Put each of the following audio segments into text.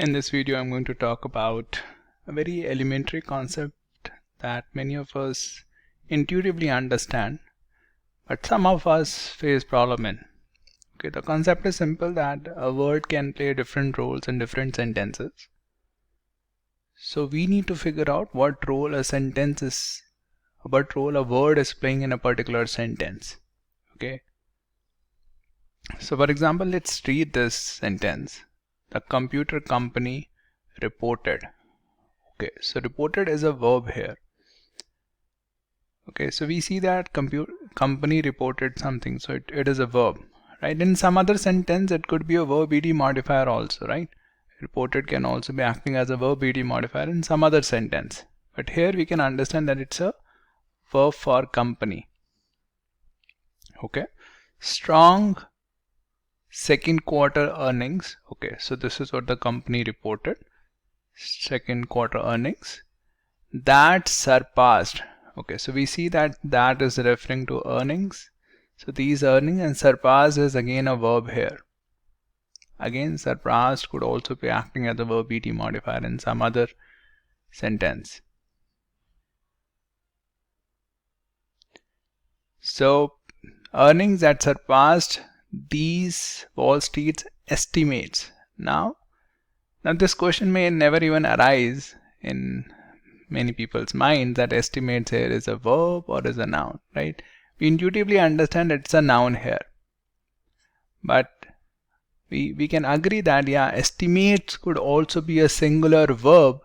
In this video, I'm going to talk about a very elementary concept that many of us intuitively understand, but some of us face problem in. Okay, the concept is simple that a word can play different roles in different sentences. So we need to figure out what role a word is playing in a particular sentence. Okay. So for example, let's read this sentence. The computer company reported. Okay, so reported is a verb here. Okay, so we see that company reported something, so it is a verb, right? In some other sentence, it could be a verb ed modifier also, right? Reported can also be acting as a verb ed modifier in some other sentence. But here we can understand that it's a verb for company. Okay, strong second quarter earnings. Okay, so this is what the company reported. Second quarter earnings that surpassed. Okay, so we see that is referring to earnings. So these earnings, and surpassed is again a verb here. Again, surpassed could also be acting as a verb ed modifier in some other sentence. So earnings that surpassed these Wall Street's estimates. Now this question may never even arise in many people's mind, that estimates here is a verb or is a noun, right? We intuitively understand it's a noun here, but we can agree that estimates could also be a singular verb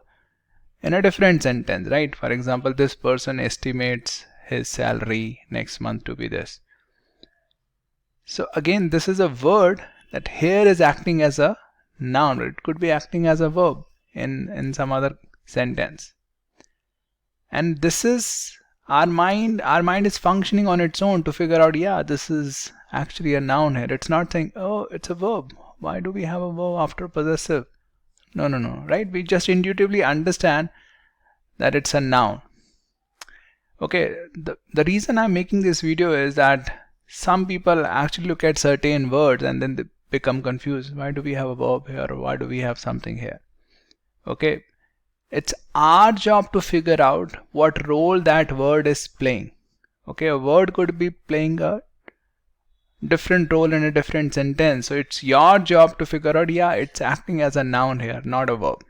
in a different sentence, right? For example, this person estimates his salary next month to be this. So again, this is a word that here is acting as a noun. It could be acting as a verb in some other sentence. And this is our mind is functioning on its own to figure out, this is actually a noun here. It's not saying, oh, it's a verb. Why do we have a verb after possessive? No, right? We just intuitively understand that it's a noun. Okay, the reason I'm making this video is that some people actually look at certain words and then they become confused. Why do we have a verb here? Or why do we have something here? Okay, it's our job to figure out what role that word is playing. Okay, a word could be playing a different role in a different sentence. So it's your job to figure out, it's acting as a noun here, not a verb.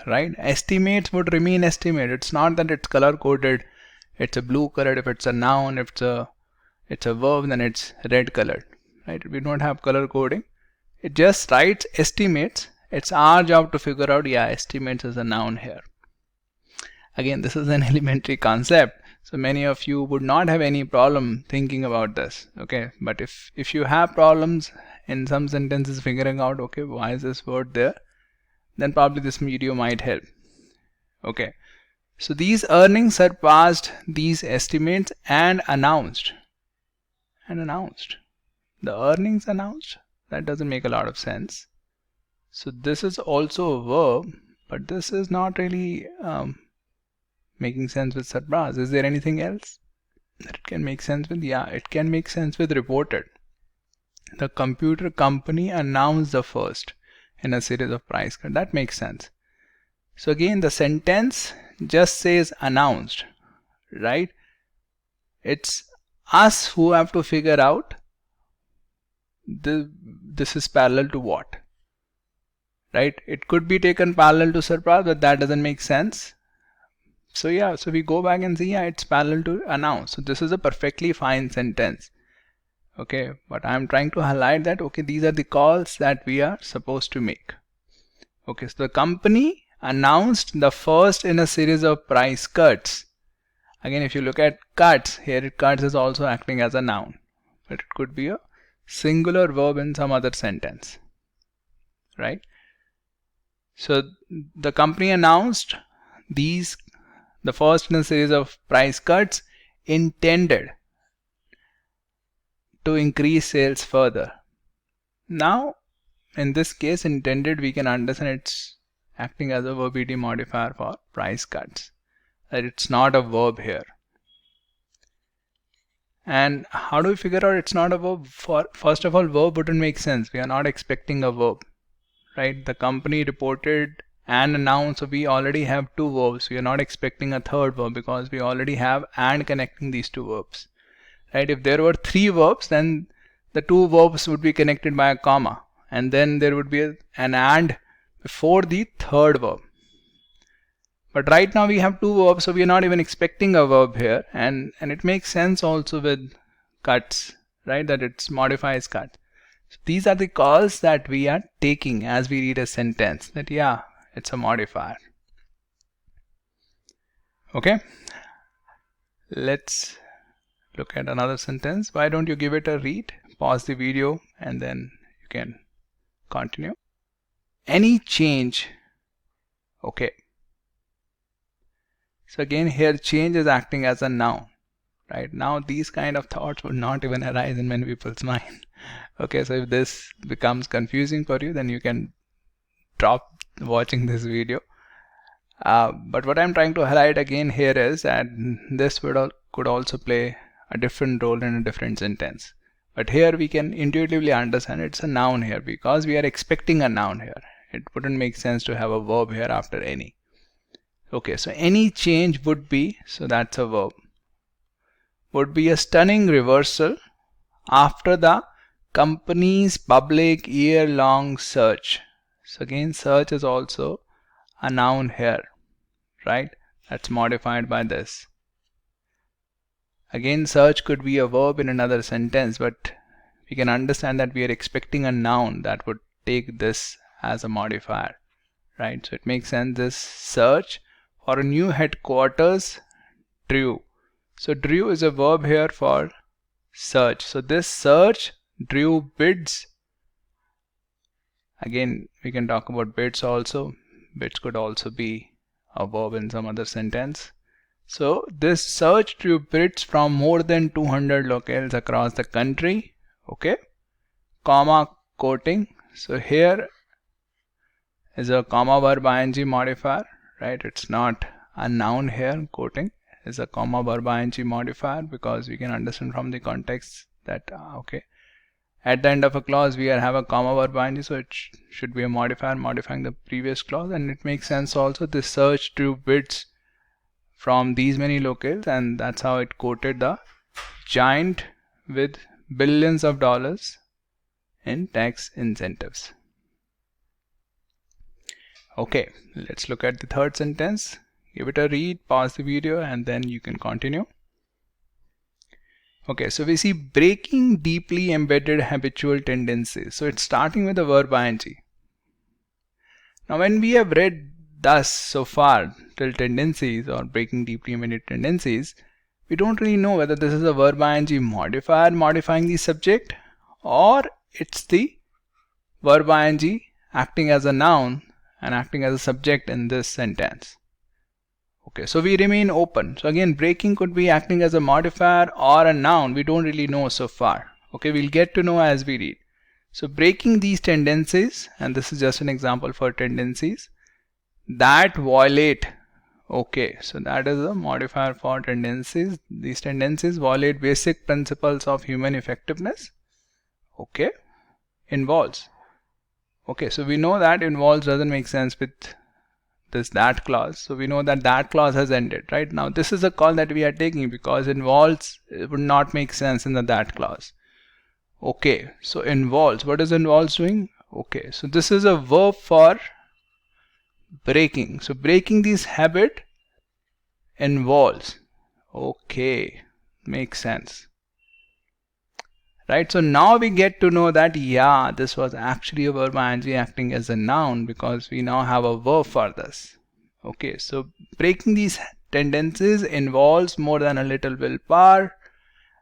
Right? Estimates would remain estimate. It's not that it's color coded. It's a blue colored if it's a noun. If it's a verb, then it's red colored. Right? We don't have color coding. It just writes estimates. It's our job to figure out, estimates is a noun here. Again, this is an elementary concept, so many of you would not have any problem thinking about this. Okay, but if you have problems in some sentences figuring out, okay, why is this word there, then probably this video might help. Okay, so these earnings surpassed these estimates and announced. The earnings announced, that doesn't make a lot of sense. So this is also a verb, but this is not really making sense with surpass. Is there anything else that it can make sense with? It can make sense with reported. The computer company announced the first in a series of price cuts. That makes sense. So again, the sentence just says announced, right? It's us who have to figure out this is parallel to what. Right? It could be taken parallel to surpass, but that doesn't make sense. So so we go back and see, it's parallel to announce. So this is a perfectly fine sentence. Okay, but I'm trying to highlight that, okay, these are the calls that we are supposed to make. Okay, so the company announced the first in a series of price cuts. Again, if you look at cuts, here cuts is also acting as a noun, but it could be a singular verb in some other sentence. Right? So the company announced the first in a series of price cuts intended to increase sales further. Now, in this case, intended, we can understand it's acting as a verb ed modifier for price cuts. That it's not a verb here. And how do we figure out it's not a verb? First of all, verb wouldn't make sense. We are not expecting a verb. right? The company reported and announced, so we already have two verbs. We are not expecting a third verb because we already have and connecting these two verbs, right? If there were three verbs, then the two verbs would be connected by a comma, and then there would be an and before the third verb. But right now we have two verbs, so we are not even expecting a verb here, and it makes sense also with cuts, right? That it's modifies cut. So these are the calls that we are taking as we read a sentence, that yeah, it's a modifier. Okay, let's look at another sentence. Why don't you give it a read, pause the video, and then you can continue. Any change. Okay, so again here change is acting as a noun, right? Now these kind of thoughts would not even arise in many people's mind. Okay, so if this becomes confusing for you, then you can drop watching this video. But what I'm trying to highlight again here is that this could also play a different role in a different sentence. But here we can intuitively understand it's a noun here because we are expecting a noun here. It wouldn't make sense to have a verb here after any. Okay, so any change would be, so that's a verb, would be a stunning reversal after the company's public year-long search. So again, search is also a noun here, right? That's modified by this. Again, search could be a verb in another sentence, but we can understand that we are expecting a noun that would take this as a modifier, right? So it makes sense. This search for a new headquarters drew. So drew is a verb here for search. So this search drew bids. Again, we can talk about bids also. Bids could also be a verb in some other sentence. So this search drew bids from more than 200 locales across the country. Okay, comma quoting. So here is a comma verb ing modifier, right? It's not a noun here. Quoting is a comma verb ing modifier because we can understand from the context that okay, at the end of a clause we have a comma verb ing, so it should be a modifier modifying the previous clause, and it makes sense also. This search drew bids from these many locales, and that's how it quoted the giant with billions of dollars in tax incentives. Okay, let's look at the third sentence. Give it a read, pause the video, and then you can continue. Okay, so we see breaking deeply embedded habitual tendencies. So it's starting with the verb ing. Now when we have read thus so far till tendencies or breaking deeply embedded tendencies, we don't really know whether this is a verb ing modifier modifying the subject, or it's the verb ing acting as a noun and acting as a subject in this sentence. Okay, so we remain open. So again, breaking could be acting as a modifier or a noun. We don't really know so far. Okay, we'll get to know as we read. So breaking these tendencies, and this is just an example for tendencies that violate. Okay, so that is a modifier for tendencies. These tendencies violate basic principles of human effectiveness. Okay, involves. Okay, so we know that involves doesn't make sense with this that clause. So we know that that clause has ended. Right now this is a call that we are taking because involves would not make sense in the that clause. Okay, so involves, what is involves doing? Okay, so this is a verb for breaking. So breaking this habit involves. Okay, makes sense. Right, so now we get to know that yeah, this was actually a verb ing acting as a noun because we now have a verb for this. Okay, so breaking these tendencies involves more than a little willpower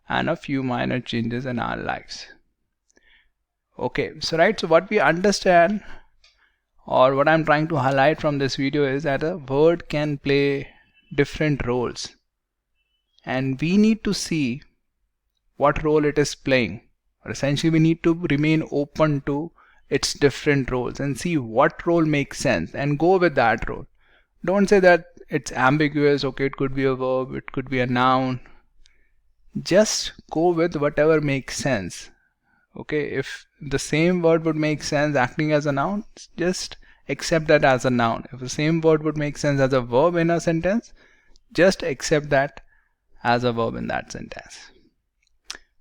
and a few minor changes in our lives. Okay, so right, so what we understand or what I'm trying to highlight from this video is that a word can play different roles, and we need to see what role it is playing, or essentially we need to remain open to its different roles and see what role makes sense and go with that role. Don't say that it's ambiguous. Okay, it could be a verb, it could be a noun. Just go with whatever makes sense. Okay, if the same word would make sense acting as a noun, just accept that as a noun. If the same word would make sense as a verb in a sentence, just accept that as a verb in that sentence.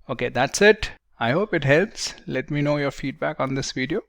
Okay, that's it. I hope it helps. Let me know your feedback on this video.